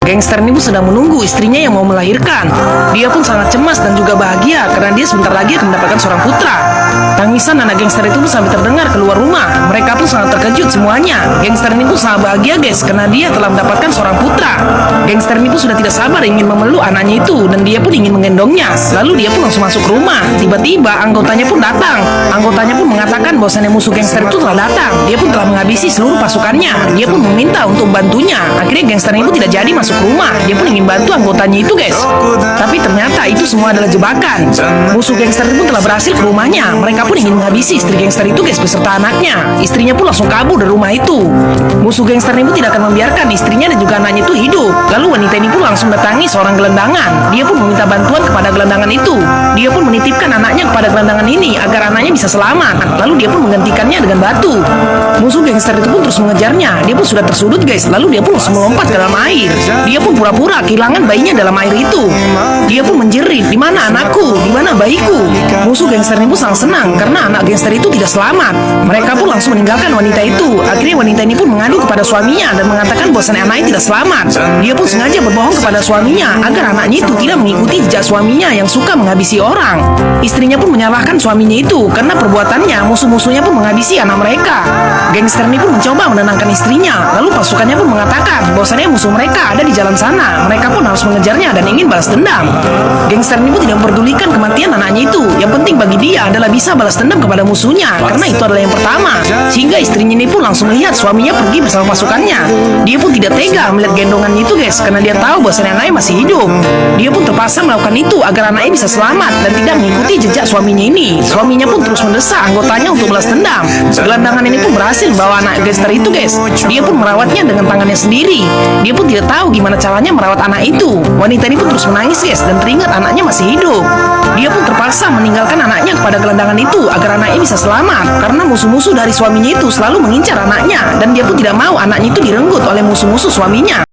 Gangster ini pun sedang menunggu istrinya yang mau melahirkan. Dia pun sangat cemas dan juga bahagia karena dia sebentar lagi akan mendapatkan seorang putra. Tangisan anak gangster itu pun sampai terdengar keluar rumah. Mereka pun sangat terkejut semuanya. Gangster ini pun sangat bahagia guys karena dia telah mendapatkan seorang putra. Gangster ini pun sudah tidak sabar ingin memeluk anaknya itu dan dia pun ingin menggendongnya. Lalu dia pun langsung masuk ke rumah. Tiba-tiba anggotanya pun datang. Anggotanya pun mengatakan bahwasannya musuh gangster itu telah datang. Dia pun telah menghabisi seluruh pasukannya. Dia pun meminta untuk membantunya. Akhirnya gangster ini pun tidak jadi masuk ke rumah. Dia pun ingin bantu anggotanya itu guys. Tapi ternyata itu semua adalah jebakan. Musuh gangster itu pun telah berhasil ke rumahnya. Mereka pun ingin menghabisi istri gangster itu guys beserta anaknya. Istrinya pun langsung kabur dari rumah itu. Musuh gangster ini pun tidak akan membiarkan istrinya dan juga anaknya itu hidup. Lalu wanita ini pun langsung datangi seorang gelandangan. Dia pun meminta bantuan kepada gelandangan itu. Dia pun menitipkan anaknya kepada gelandangan ini agar anaknya bisa selamat. Lalu dia pun menggantikannya dengan batu. Musuh gangster itu pun terus mengejarnya. Dia pun sudah tersudut guys. Lalu dia pun langsung melompat ke dalam air. Dia pun pura-pura kehilangan bayinya dalam air itu. Dia pun menjerit, "Di mana anakku? Di mana bayiku?" Musuh gangster ini pun sangat senang karena anak gangster itu tidak selamat. Mereka pun langsung meninggalkan wanita itu. Akhirnya wanita ini pun mengadu kepada suaminya dan mengatakan bahwasannya anaknya tidak selamat. Dia pun sengaja berbohong kepada suaminya agar anaknya itu tidak mengikuti jejak suaminya yang suka menghabisi orang. Istrinya pun menyalahkan suaminya itu karena perbuatannya musuh-musuhnya pun menghabisi anak mereka. Gangster ini pun mencoba menenangkan istrinya. Lalu pasukannya pun mengatakan bahwasannya musuh mereka ada di jalan sana. Mereka pun harus mengejarnya dan ingin balas dendam. Gangster ini pun tidak memperdulikan kematian anaknya itu. Yang penting bagi dia adalah bisa balas dendam kepada musuhnya karena itu adalah yang pertama. Sehingga istrinya ini pun langsung melihat suaminya pergi bersama pasukannya. Dia pun tidak tega melihat gendongannya itu guys karena dia tahu bahwasannya anaknya masih hidup. Dia pun terpaksa melakukan itu agar anaknya bisa selamat dan tidak mengikuti jejak suaminya ini. Suaminya pun terus mendesak anggotanya untuk balas dendam. Gelandangan ini pun berhasil membawa anak gangster itu guys. Dia pun merawatnya dengan tangannya sendiri. Dia pun tidak tahu gimana caranya merawat anak itu. Wanita ini pun terus menangis guys dan teringat anaknya masih hidup. Dia pun terpaksa meninggalkan anaknya kepada gelandangan itu agar anaknya bisa selamat karena musuh-musuh dari suaminya itu selalu mengincar anaknya dan dia pun tidak mau anaknya itu direnggut oleh musuh-musuh suaminya.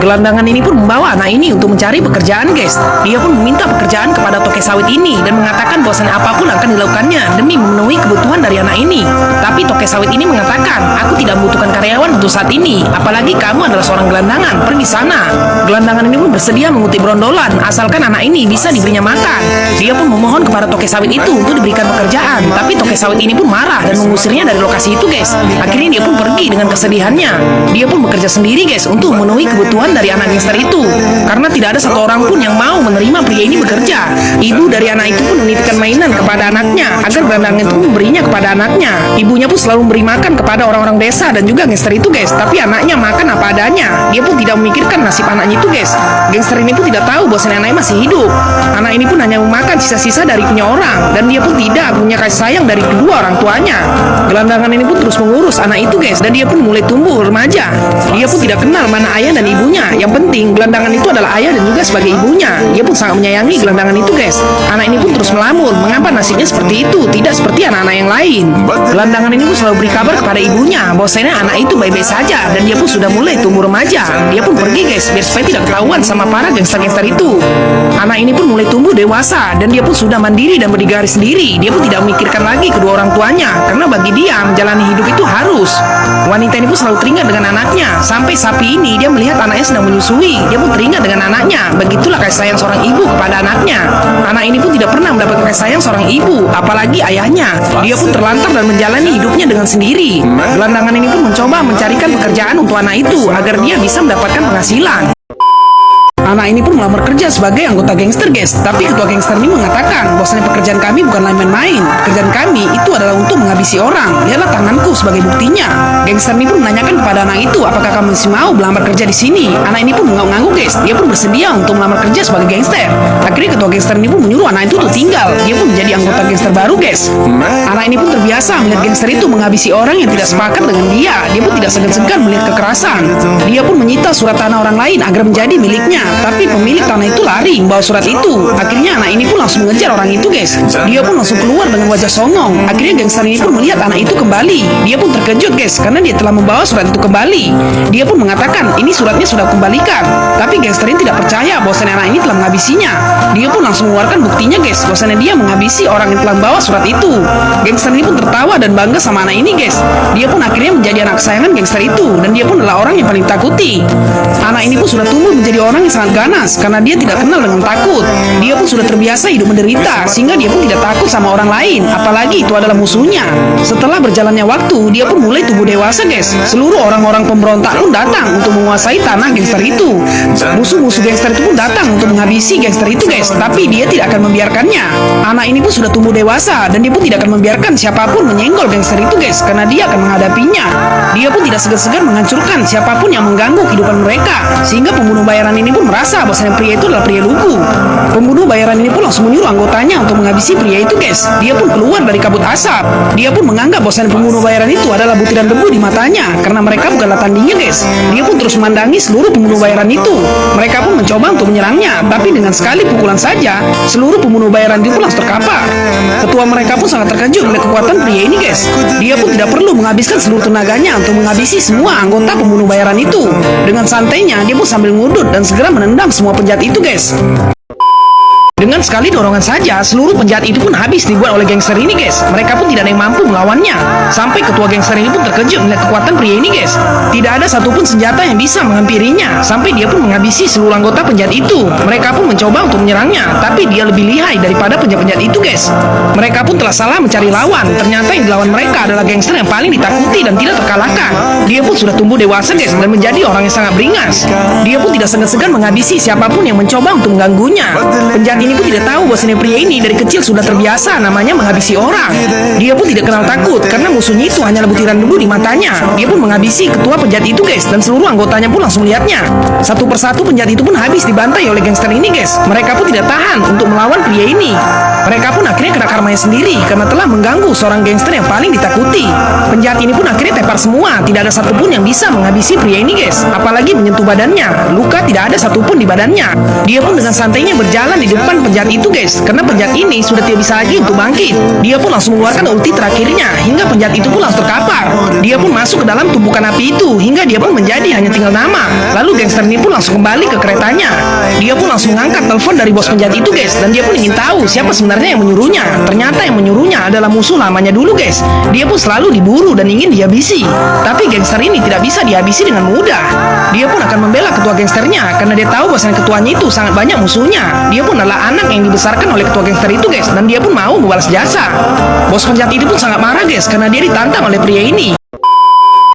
Gelandangan ini pun membawa anak ini untuk mencari pekerjaan guys. Dia pun meminta pekerjaan kepada toke sawit ini dan mengatakan bahwasannya apapun akan dilakukannya demi memenuhi kebutuhan dari anak ini. Tapi toke sawit ini mengatakan, "Aku tidak membutuhkan karyawan untuk saat ini. Apalagi kamu adalah seorang gelandangan, pergi sana." Gelandangan ini pun bersedia mengutip brondolan asalkan anak ini bisa diberinya makan. Dia pun memohon kepada toke sawit itu untuk diberikan pekerjaan. Tapi toke sawit ini pun marah dan mengusirnya dari lokasi itu guys. Akhirnya dia pun pergi dengan kesedihannya. Dia pun bekerja sendiri guys untuk memenuhi kebutuhan dari anak gangster itu karena tidak ada satu orang pun yang mau menerima pria ini bekerja. Ibu dari anak itu pun menitipkan mainan kepada anaknya agar gelandangan itu memberinya kepada anaknya. Ibunya pun selalu memberi makan kepada orang-orang desa dan juga gangster itu guys, tapi anaknya makan apa adanya. Dia pun tidak memikirkan nasib anaknya itu guys. Gangster ini pun tidak tahu bahwa anaknya masih hidup. Anak ini pun hanya memakan sisa-sisa dari punya orang dan dia pun tidak punya kasih sayang dari kedua orang tuanya. Gelandangan ini pun terus mengurus anak itu guys dan dia pun mulai tumbuh remaja. Dia pun tidak kenal mana ayah dan ibunya. Yang penting gelandangan itu adalah ayah dan juga sebagai ibunya. Dia pun sangat menyayangi gelandangan itu guys. Anak ini pun terus melamun, mengapa nasibnya seperti itu, tidak seperti anak-anak yang lain. Gelandangan ini pun selalu beri kabar kepada ibunya bahwasanya anak itu baik-baik saja dan dia pun sudah mulai tumbuh remaja. Dia pun pergi guys biar supaya tidak ketahuan sama para gangster-gangster itu. Anak ini pun mulai tumbuh dewasa dan dia pun sudah mandiri dan berdikari sendiri. Dia pun tidak memikirkan lagi kedua orang tuanya karena bagi dia menjalani hidup itu harus. Wanita ini pun selalu teringat dengan anaknya. Sampai sapi ini dia melihat anaknya sedang menyusui. Dia pun teringat dengan anaknya. Begitulah kasih sayang seorang ibu kepada anaknya. Anak ini pun tidak pernah mendapatkan kasih sayang seorang ibu, apalagi ayahnya. Dia pun terlantar dan menjalani hidupnya dengan sendiri. Gelandangan ini pun mencoba mencarikan pekerjaan untuk anak itu agar dia bisa mendapatkan penghasilan. Anak ini pun melamar kerja sebagai anggota gangster guys. Tapi ketua gangster ini mengatakan bahwasanya pekerjaan kami bukan main-main. Pekerjaan kami itu adalah untuk menghabisi orang. Lihatlah tanganku sebagai buktinya. Gangster ini pun menanyakan kepada anak itu, apakah kamu masih mau melamar kerja di sini? Anak ini pun mengangguk guys. Dia pun bersedia untuk melamar kerja sebagai gangster. Akhirnya ketua gangster ini pun menyuruh anak itu untuk tinggal. Dia pun menjadi anggota gangster baru guys. Anak ini pun terbiasa melihat gangster itu menghabisi orang yang tidak sepakat dengan dia. Dia pun tidak segan-segan melihat kekerasan. Dia pun menyita surat tanah orang lain agar menjadi miliknya. Tapi pemilik tanah itu lari membawa surat itu. Akhirnya anak ini pun langsung mengejar orang itu, guys. Dia pun langsung keluar dengan wajah songong. Akhirnya gangster ini pun melihat anak itu kembali. Dia pun terkejut, guys, karena dia telah membawa surat itu kembali. Dia pun mengatakan ini suratnya sudah kembalikan. Tapi gangster ini tidak percaya bahwasannya anak ini telah menghabisinya. Dia pun langsung mengeluarkan buktinya, guys, bahwasannya dia menghabisi orang yang telah membawa surat itu. Gangster ini pun tertawa dan bangga sama anak ini, guys. Dia pun akhirnya menjadi anak kesayangan gangster itu, dan dia pun adalah orang yang paling takuti. Anak ini pun sudah tumbuh menjadi orang yang sangat ganas karena dia tidak kenal dengan takut. Dia pun sudah terbiasa hidup menderita sehingga dia pun tidak takut sama orang lain, apalagi itu adalah musuhnya. Setelah berjalannya waktu, dia pun mulai tumbuh dewasa, guys. Seluruh orang-orang pemberontak pun datang untuk menguasai tanah gangster itu. Musuh-musuh gangster itu pun datang untuk menghabisi gangster itu, guys, tapi dia tidak akan membiarkannya. Anak ini pun sudah tumbuh dewasa dan dia pun tidak akan membiarkan siapapun menyenggol gangster itu, guys, karena dia akan menghadapinya. Dia pun tidak segan-segan menghancurkan siapapun yang mengganggu kehidupan mereka, sehingga pembunuh bayaran ini pun merasa bahwa pria itu adalah pria lugu. Pembunuh bayaran ini pun langsung menyuruh anggotanya untuk menghabisi pria itu, guys. Dia pun keluar dari kabut asap. Dia pun menganggap bahwa pembunuh bayaran itu adalah butiran debu di matanya karena mereka bukanlah tandingnya, guys. Dia pun terus memandangi seluruh pembunuh bayaran itu. Mereka pun mencoba untuk menyerangnya, tapi dengan sekali pukulan saja seluruh pembunuh bayaran itu pun langsung terkapar. Ketua mereka pun sangat terkejut oleh kekuatan pria ini, guys. Dia pun tidak perlu menghabiskan seluruh tenaganya untuk menghabisi semua anggota pembunuh bayaran itu. Dengan santainya dia pun sambil ngudut dan segera menendang semua penjahat itu, guys. Dengan sekali dorongan saja, seluruh penjahat itu pun habis dibuat oleh gangster ini, guys. Mereka pun tidak ada yang mampu melawannya. Sampai ketua gangster ini pun terkejut melihat kekuatan pria ini, guys. Tidak ada satupun senjata yang bisa menghampirinya. Sampai dia pun menghabisi seluruh anggota penjahat itu. Mereka pun mencoba untuk menyerangnya, tapi dia lebih lihai daripada penjahat-penjahat itu, guys. Mereka pun telah salah mencari lawan. Ternyata yang dilawan mereka adalah gangster yang paling ditakuti dan tidak terkalahkan. Dia pun sudah tumbuh dewasa, guys, dan menjadi orang yang sangat beringas. Dia pun tidak segan-segan menghabisi siapapun yang mencoba untuk mengganggunya. Penjahat ini pun tidak tahu bahwa pria ini dari kecil sudah terbiasa namanya menghabisi orang. Dia pun tidak kenal takut karena musuhnya itu hanyalah butiran debu di matanya. Dia pun menghabisi ketua penjahat itu, guys, dan seluruh anggotanya pun langsung melihatnya. Satu persatu penjahat itu pun habis dibantai oleh gangster ini, guys. Mereka pun tidak tahan untuk melawan pria ini. Mereka pun akhirnya kena karmanya sendiri karena telah mengganggu seorang gangster yang paling ditakuti. Penjahat ini pun akhirnya tepar semua. Tidak ada satupun yang bisa menghabisi pria ini, guys. Apalagi menyentuh badannya. Luka tidak ada satupun di badannya. Dia pun dengan santainya berjalan di depan penjahat itu, guys, karena penjahat ini sudah tidak bisa lagi untuk bangkit. Dia pun langsung mengeluarkan ulti terakhirnya hingga penjahat itu pun langsung terkapar. Dia pun masuk ke dalam tumpukan api itu hingga dia pun menjadi hanya tinggal nama. Lalu gangster ini pun langsung kembali ke keretanya. Dia pun langsung mengangkat telepon dari bos penjahat itu, guys, dan dia pun ingin tahu siapa sebenarnya yang menyuruhnya. Ternyata yang menyuruhnya adalah musuh lamanya dulu, guys. Dia pun selalu diburu dan ingin dihabisi. Tapi gangster ini tidak bisa dihabisi dengan mudah. Dia pun akan membela ketua gangsternya karena dia tahu bahwa ketuanya itu sangat banyak musuhnya. Dia pun adalah anak yang dibesarkan oleh ketua gangster itu, guys, dan dia pun mau membalas jasa. Bos penjahat itu pun sangat marah, guys, karena dia ditantang oleh pria ini.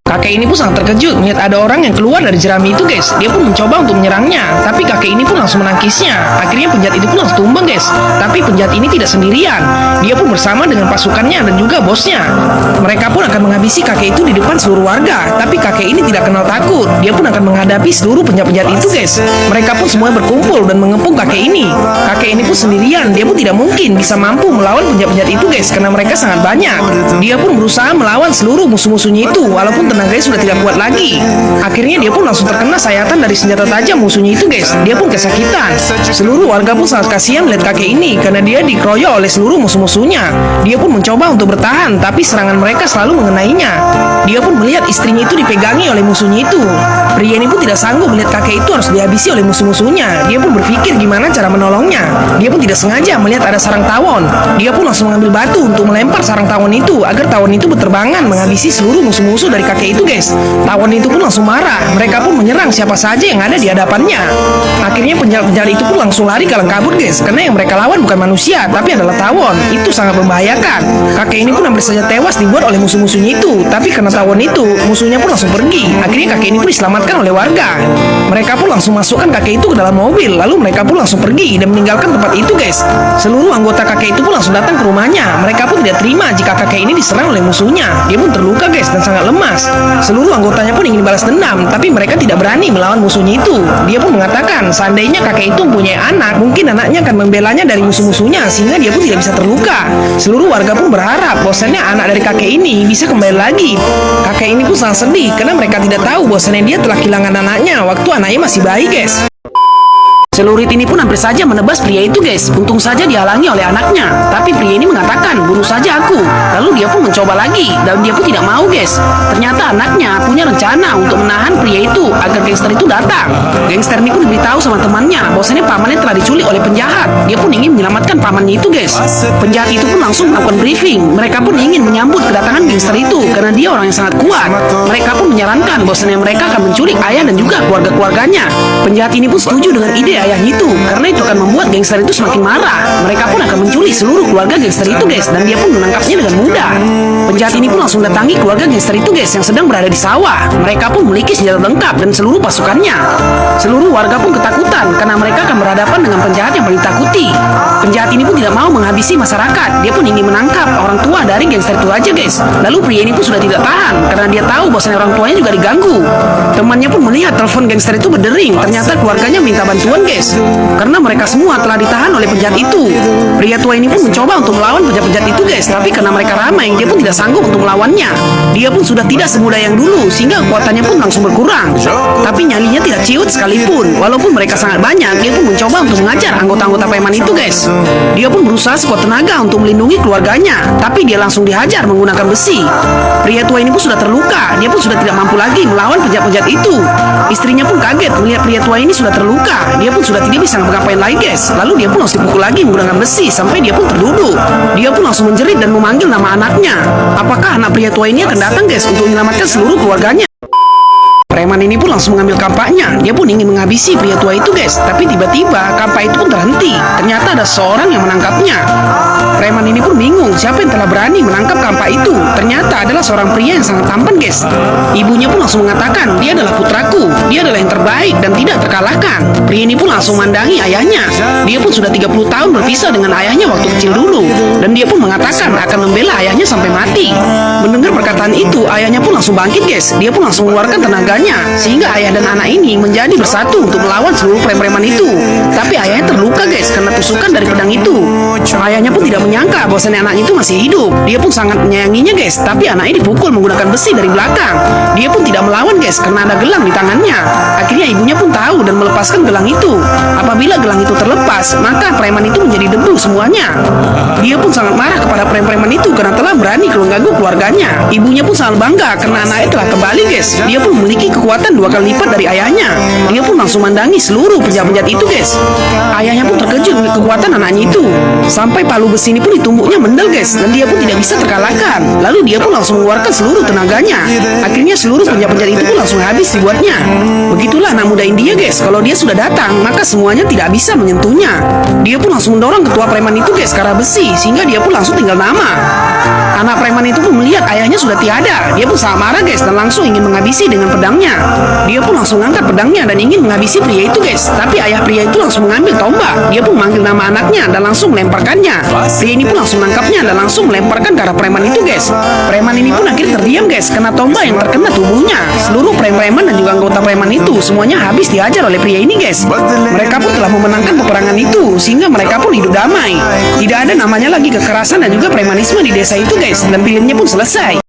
Kakek ini pun sangat terkejut melihat ada orang yang keluar dari jerami itu, guys. Dia pun mencoba untuk menyerangnya, tapi kakek ini pun langsung menangkisnya. Akhirnya penjahat itu pun langsung tumbang, guys. Tapi penjahat ini tidak sendirian. Dia pun bersama dengan pasukannya dan juga bosnya. Mereka pun akan menghabisi kakek itu di depan seluruh warga. Tapi kakek ini tidak kenal takut. Dia pun akan menghadapi seluruh penjahat-penjahat itu, guys. Mereka pun semuanya berkumpul dan mengepung kakek ini. Kakek ini pun sendirian. Dia pun tidak mungkin bisa mampu melawan penjahat-penjahat itu, guys, karena mereka sangat banyak. Dia pun berusaha melawan seluruh musuh-musuhnya itu, walaupun tenaganya sudah tidak kuat lagi. Akhirnya dia pun langsung terkena sayatan dari senjata tajam musuhnya itu, guys. Dia pun kesakitan. Seluruh warga pun sangat kasihan melihat kakek ini karena dia dikeroyok oleh seluruh musuh-musuhnya. Dia pun mencoba untuk bertahan, tapi serangan mereka selalu mengenainya. Dia pun melihat istrinya itu dipegangi oleh musuhnya itu. Pria ini pun tidak sanggup melihat kakek itu harus dihabisi oleh musuh-musuhnya. Dia pun berpikir gimana cara menolongnya. Dia pun tidak sengaja melihat ada sarang tawon. Dia pun langsung mengambil batu untuk melempar sarang tawon itu agar tawon itu berterbangan menghabisi seluruh musuh-musuh dari kakek itu, guys. Tawon itu pun langsung marah. Mereka pun menyerang siapa saja yang ada di hadapannya. Akhirnya penjahat-penjahat itu pun langsung lari kalang kabut, guys, karena yang mereka lawan bukan manusia tapi adalah tawon. Itu sangat membahayakan. Kakek ini pun hampir saja tewas dibuat oleh musuh-musuhnya itu. Tapi karena tawon itu, musuhnya pun langsung pergi. Akhirnya kakek ini pun diselamatkan oleh warga. Mereka pun langsung masukkan kakek itu ke dalam mobil. Lalu mereka pun langsung pergi dan meninggalkan tempat itu, guys. Seluruh anggota kakek itu pun langsung datang ke rumahnya. Mereka pun tidak terima jika kakek ini diserang oleh musuhnya. Dia pun terluka, guys, dan sangat lemas. Seluruh anggotanya pun ingin balas dendam, tapi mereka tidak berani melawan musuhnya itu. Dia pun mengatakan, seandainya kakek itu mempunyai anak, mungkin anaknya akan membelanya dari musuh-musuhnya, sehingga dia pun tidak bisa terluka. Seluruh warga pun berharap bahwasannya anak dari kakek ini bisa kembali lagi. Kakek ini pun sangat sedih, karena mereka tidak tahu bahwasannya dia telah kehilangan anaknya waktu anaknya masih bayi, guys. Celurit ini pun hampir saja menebas pria itu, guys. Untung saja dihalangi oleh anaknya. Tapi pria ini mengatakan, bunuh saja aku. Lalu dia pun mencoba lagi, dan dia pun tidak mau, guys. Ternyata anaknya punya rencana untuk menahan pria itu agar gangster itu datang. Gangster ini pun diberitahu sama temannya bahwasanya pamannya telah diculik oleh penjahat. Dia pun ingin menyelamatkan pamannya itu, guys. Penjahat itu pun langsung melakukan briefing. Mereka pun ingin menyambut kedatangan gangster itu karena dia orang yang sangat kuat. Mereka pun menyarankan bahwasanya mereka akan menculik ayah dan juga keluarga-keluarganya. Penjahat ini pun setuju dengan ide ayahnya itu karena itu akan membuat gangster itu semakin marah. Mereka pun akan menculik seluruh keluarga gangster itu, guys, dan dia pun menangkapnya dengan mudah. Penjahat ini pun langsung datangi keluarga gangster itu, guys, yang sedang berada di sawah. Mereka pun memiliki senjata lengkap dan seluruh pasukannya. Seluruh warga pun ketakutan karena mereka akan berhadapan dengan penjahat yang paling takuti. Penjahat ini pun tidak mau menghabisi masyarakat. Dia pun ingin menangkap orang tua dari gangster itu aja, guys. Lalu pria ini pun sudah tidak tahan karena dia tahu bahwasanya orang tuanya juga diganggu. Temannya pun melihat telepon gangster itu berdering. Ternyata keluarganya minta bantuan, guys, karena mereka semua telah ditahan oleh penjahat itu. Pria tua ini pun mencoba untuk melawan penjahat-penjahat itu, guys, tapi karena mereka ramai, dia pun tidak sanggup untuk melawannya. Dia pun sudah tidak semudah yang dulu, sehingga kekuatannya pun langsung berkurang. Tapi nyalinya tidak ciut sekalipun. Walaupun mereka sangat banyak, dia pun mencoba untuk mengajar anggota-anggota preman itu, guys. Dia pun berusaha sekuat tenaga untuk melindungi keluarganya, tapi dia langsung dihajar menggunakan besi. Pria tua ini pun sudah terluka. Dia pun sudah tidak mampu lagi melawan penjahat-penjahat itu. Istrinya pun kaget melihat pria tua ini sudah terluka. Dia pun sudah tidak bisa ngapain lagi, guys. Lalu dia pun langsung dipukul lagi menggunakan besi sampai dia pun terduduk. Dia pun langsung menjerit dan memanggil nama anaknya. Apakah anak pria tua ini akan datang, guys, untuk menyelamatkan seluruh keluarganya? Preman ini pun langsung mengambil kampaknya. Dia pun ingin menghabisi pria tua itu, guys. Tapi tiba-tiba kampak itu pun terhenti. Ternyata ada seorang yang menangkapnya. Preman ini pun bingung siapa yang telah berani menangkap kampak itu. Ternyata adalah seorang pria yang sangat tampan, guys. Ibunya pun langsung mengatakan, dia adalah putraku. Dia adalah yang terbaik dan tidak terkalahkan. Pria ini pun langsung mandangi ayahnya. Dia pun sudah 30 tahun berpisah dengan ayahnya waktu kecil dulu. Dan dia pun mengatakan akan membela ayahnya sampai mati. Mendengar perkataan itu, ayahnya pun langsung bangkit, guys. Dia pun langsung mengeluarkan tenaganya sehingga ayah dan anak ini menjadi bersatu untuk melawan seluruh preman itu. Tapi ayahnya terluka, guys, karena tusukan dari pedang itu. Ayahnya pun tidak menyangka bahwasanya anaknya itu masih hidup. Dia pun sangat menyayanginya, guys, tapi anaknya dipukul menggunakan besi dari belakang. Dia pun tidak melawan, guys, karena ada gelang di tangannya. Akhirnya ibunya pun tahu dan melepaskan gelang itu. Apabila gelang itu terlepas, maka preman itu menjadi debu semuanya. Dia pun sangat marah kepada preman itu karena telah berani mengganggu keluarganya. Ibunya pun sangat bangga karena anaknya telah kembali, guys. Dia pun memiliki kekuatan 2 kali lipat dari ayahnya. Dia pun langsung mandangi seluruh penjahat-penjahat itu, guys. Ayahnya pun terkejut dengan kekuatan anaknya itu. Sampai palu besi ini pun ditumbuknya mendel, guys, dan dia pun tidak bisa terkalahkan. Lalu dia pun langsung mengeluarkan seluruh tenaganya. Akhirnya seluruh penjahat-penjahat itu pun langsung habis dibuatnya. Begitulah anak muda India, guys. Kalau dia sudah datang, maka semuanya tidak bisa menyentuhnya. Dia pun langsung mendorong ketua preman itu, guys, ke arah besi, sehingga dia pun langsung tinggal nama. Anak preman itu pun melihat ayahnya sudah tiada. Dia pun sangat marah, guys, dan langsung ingin menghabisi dengan pedangnya. Dia pun langsung angkat pedangnya dan ingin menghabisi pria itu, guys. Tapi ayah pria itu langsung mengambil tombak. Dia pun memanggil nama anaknya dan langsung melemparkannya. Pria ini pun langsung menangkapnya dan langsung melemparkan ke arah preman itu, guys. Preman ini pun akhirnya terdiam, guys, karena tombak yang terkena tubuhnya. Seluruh preman dan juga anggota preman itu semuanya habis dihajar oleh pria ini, guys. Mereka pun telah memenangkan peperangan itu sehingga mereka pun hidup damai. Tidak ada namanya lagi kekerasan dan juga premanisme di desa itu, guys. Dan filmnya pun selesai.